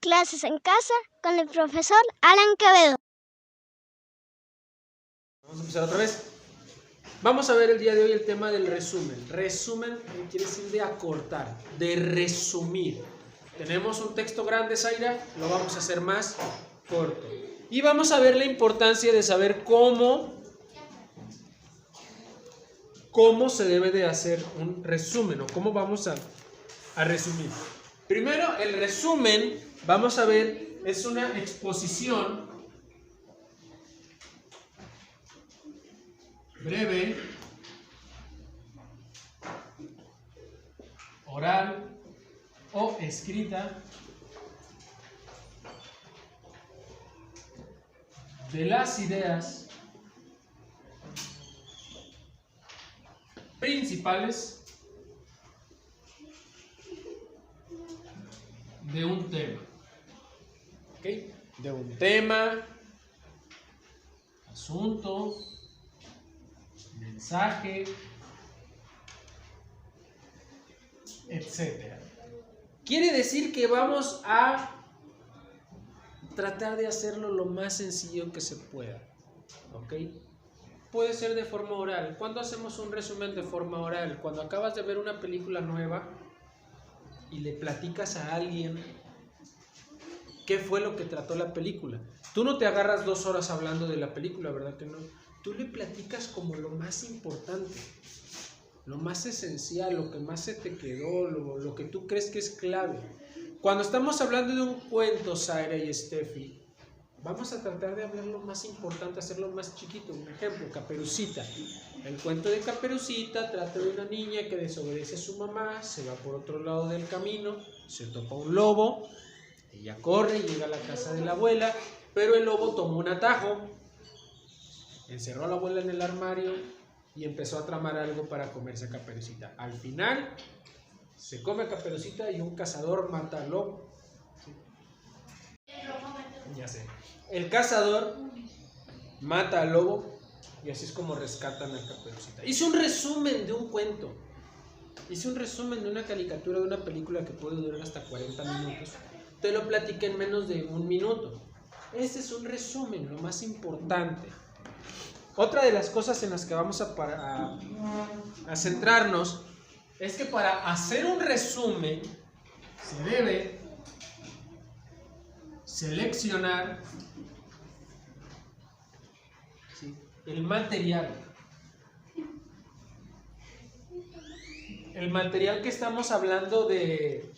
Clases en casa con el profesor Alan Quevedo. Vamos a empezar otra vez. Vamos a ver el día de hoy el tema del resumen. Resumen quiere decir de acortar, de resumir. Tenemos un texto grande, Zaira, lo vamos a hacer más corto. Y vamos a ver la importancia de saber cómo se debe de hacer un resumen o cómo vamos a resumir. Primero, el resumen, vamos a ver, es una exposición breve, oral o escrita de las ideas principales de un tema. ¿Ok? De un tema, asunto, mensaje, etcétera. Quiere decir que vamos a tratar de hacerlo lo más sencillo que se pueda. ¿Ok? Puede ser de forma oral. ¿Cuándo hacemos un resumen de forma oral? Cuando acabas de ver una película nueva y le platicas a alguien qué fue lo que trató la película. Tú no te agarras 2 horas hablando de la película, ¿verdad que no? Tú le platicas como lo más importante, lo más esencial, lo que más se te quedó, lo que tú crees que es clave. Cuando estamos hablando de un cuento, Zaira y Steffi, vamos a tratar de hablar lo más importante, hacerlo más chiquito. Un ejemplo, Caperucita. El cuento de Caperucita trata de una niña que desobedece a su mamá, se va por otro lado del camino, se topa un lobo, ella corre y llega a la casa de la abuela, pero el lobo tomó un atajo, encerró a la abuela en el armario y empezó a tramar algo para comerse a Caperucita. Al final, se come a Caperucita y un cazador mata al lobo. ¿Sí? Ya sé. El cazador mata al lobo y así es como rescatan a Caperucita. Hice un resumen de un cuento. Hice un resumen de una caricatura de una película que puede durar hasta 40 minutos. Te lo platiqué en menos de 1 minuto. Este es un resumen, lo más importante. Otra de las cosas en las que vamos a centrarnos es que para hacer un resumen se debe seleccionar el material. El material que estamos hablando de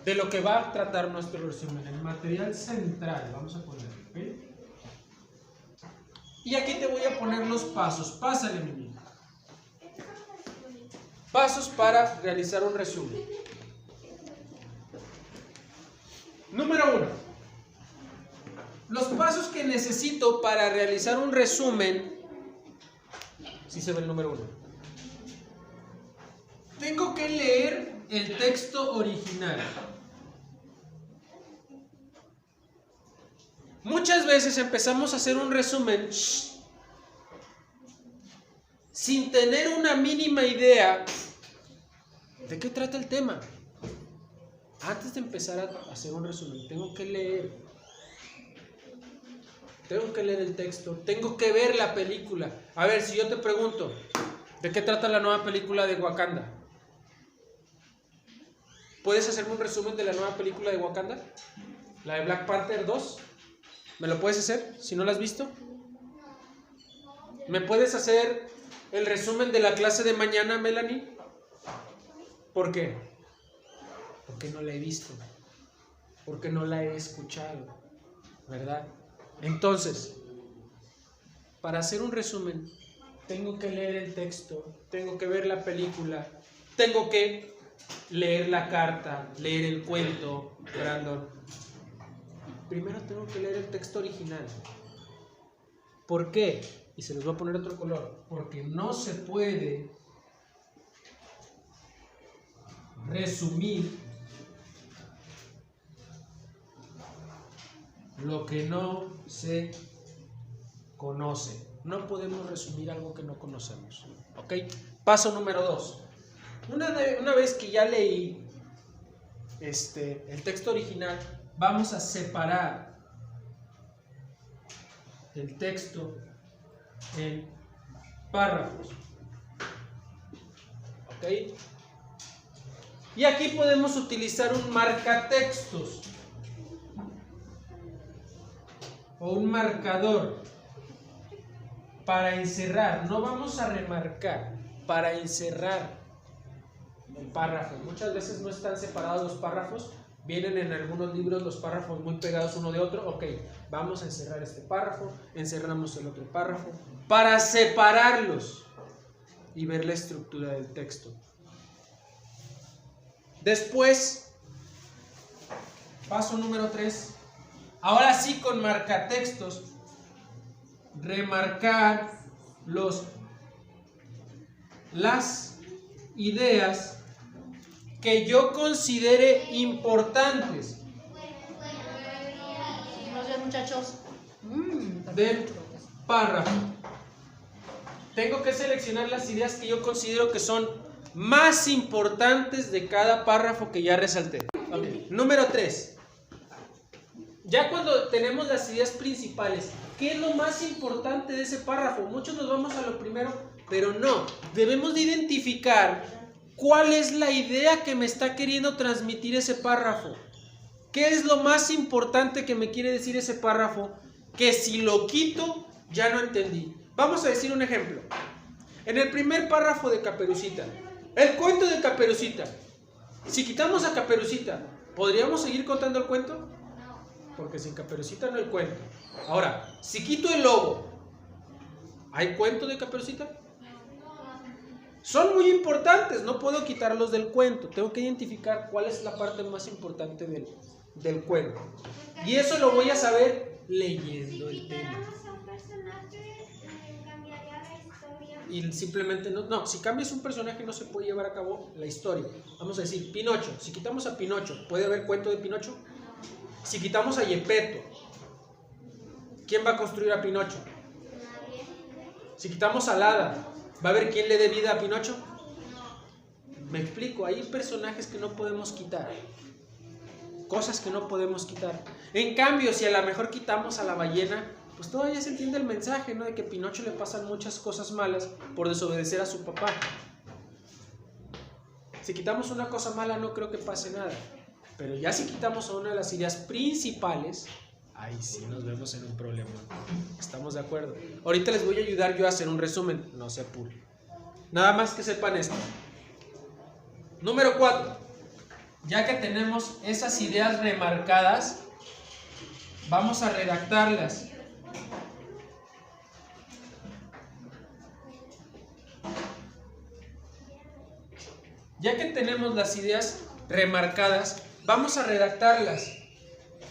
lo que va a tratar nuestro resumen. El material central, vamos a ponerlo, ¿ok? Y aquí te voy a poner los pasos. Pásale, mi niño. Pasos para realizar un resumen. Número 1. Los pasos que necesito para realizar un resumen. Sí se ve el número 1. Tengo que leer el texto original. Muchas veces empezamos a hacer un resumen sin tener una mínima idea de qué trata el tema. Antes de empezar a hacer un resumen, tengo que leer el texto, tengo que ver la película. A ver, si yo te pregunto, ¿de qué trata la nueva película de Wakanda? ¿Puedes hacerme un resumen de la nueva película de Wakanda? La de Black Panther 2. ¿Me lo puedes hacer si no la has visto? ¿Me puedes hacer el resumen de la clase de mañana, Melanie? ¿Por qué? Porque no la he visto. Porque no la he escuchado. ¿Verdad? Entonces, para hacer un resumen, tengo que leer el texto, tengo que ver la película, tengo que leer la carta, leer el cuento, Brandon. Primero tengo que leer el texto original. ¿Por qué? Y se los voy a poner otro color. Porque no se puede resumir lo que no se conoce. No podemos resumir algo que no conocemos. ¿Ok? Paso número 2. Una vez que ya leí el texto original, vamos a separar el texto en párrafos. ¿Ok? Y aquí podemos utilizar un marcatextos o un marcador para encerrar. No vamos a remarcar, para encerrar el párrafo. Muchas veces no están separados los párrafos. Vienen en algunos libros los párrafos muy pegados uno de otro. Ok, vamos a encerrar este párrafo, encerramos el otro párrafo para separarlos y ver la estructura del texto. Después, paso número 3. Ahora sí, con marcatextos, remarcar las ideas que yo considere importantes muchachos del párrafo. Tengo que seleccionar las ideas que yo considero que son más importantes de cada párrafo que ya resalté. Okay. Número 3. Ya cuando tenemos las ideas principales, ¿qué es lo más importante de ese párrafo? Muchos nos vamos a lo primero, pero no. Debemos de identificar cuál es la idea que me está queriendo transmitir ese párrafo. ¿Qué es lo más importante que me quiere decir ese párrafo? Que si lo quito, ya no entendí. Vamos a decir un ejemplo. En el primer párrafo de Caperucita, el cuento de Caperucita. Si quitamos a Caperucita, ¿podríamos seguir contando el cuento? Porque sin Caperucita no hay cuento. Ahora, si quito el lobo, ¿hay cuento de Caperucita? Son muy importantes, no puedo quitarlos del cuento. Tengo que identificar cuál es la parte más importante del cuento. Y eso lo voy a saber leyendo el tema. Y simplemente no, si cambias un personaje no se puede llevar a cabo la historia. Vamos a decir, Pinocho. Si quitamos a Pinocho, ¿puede haber cuento de Pinocho? Si quitamos a Gepetto, ¿quién va a construir a Pinocho? Si quitamos a Hada, ¿va a haber quién le dé vida a Pinocho? Me explico, hay personajes que no podemos quitar, cosas que no podemos quitar. En cambio, si a lo mejor quitamos a la ballena, pues todavía se entiende el mensaje, ¿no? De que a Pinocho le pasan muchas cosas malas por desobedecer a su papá. Si quitamos una cosa mala, no creo que pase nada. Pero ya si quitamos a una de las ideas principales, ahí sí nos vemos en un problema. ¿Estamos de acuerdo? Ahorita les voy a ayudar yo a hacer un resumen, no se apuren. Nada más que sepan esto. Número 4. Ya que tenemos esas ideas remarcadas, vamos a redactarlas. Ya que tenemos las ideas remarcadas, vamos a redactarlas.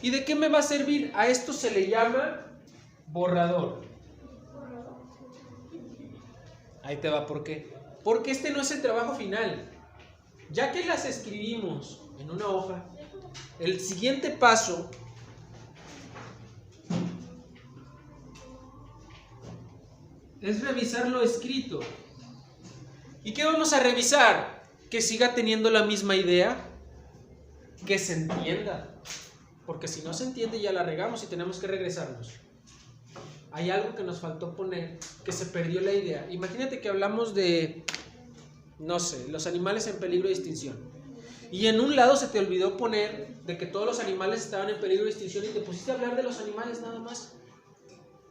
¿Y de qué me va a servir? A esto se le llama borrador. Ahí te va, ¿por qué? Porque este no es el trabajo final. Ya que las escribimos en una hoja, el siguiente paso es revisar lo escrito. ¿Y qué vamos a revisar? Que siga teniendo la misma idea, que se entienda, porque si no se entiende ya la regamos y tenemos que regresarnos. Hay algo que nos faltó poner, que se perdió la idea. Imagínate que hablamos de, no sé, los animales en peligro de extinción, y en un lado se te olvidó poner de que todos los animales estaban en peligro de extinción y te pusiste a hablar de los animales nada más.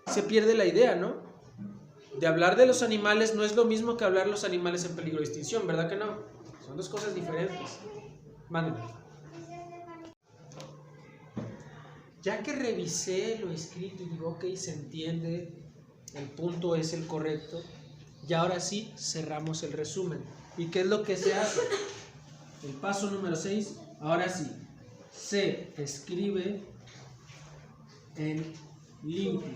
Se pierde la idea, ¿no? De hablar de los animales no es lo mismo que hablar de los animales en peligro de extinción, ¿verdad que no? Son dos cosas diferentes. Mándeme. Ya que revisé lo escrito y digo, ok, se entiende, el punto es el correcto, y ahora sí cerramos el resumen. ¿Y qué es lo que se hace? El paso número 6, ahora sí, se escribe en limpio.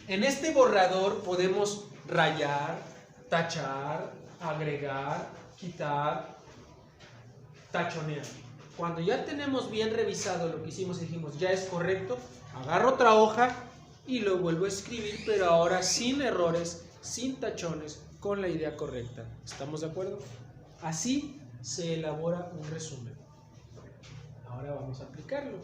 En este borrador podemos rayar, tachar, agregar, quitar, tachonear. Cuando ya tenemos bien revisado lo que hicimos y dijimos ya es correcto, agarro otra hoja y lo vuelvo a escribir, pero ahora sin errores, sin tachones, con la idea correcta. ¿Estamos de acuerdo? Así se elabora un resumen. Ahora Ahora vamos a aplicarlo.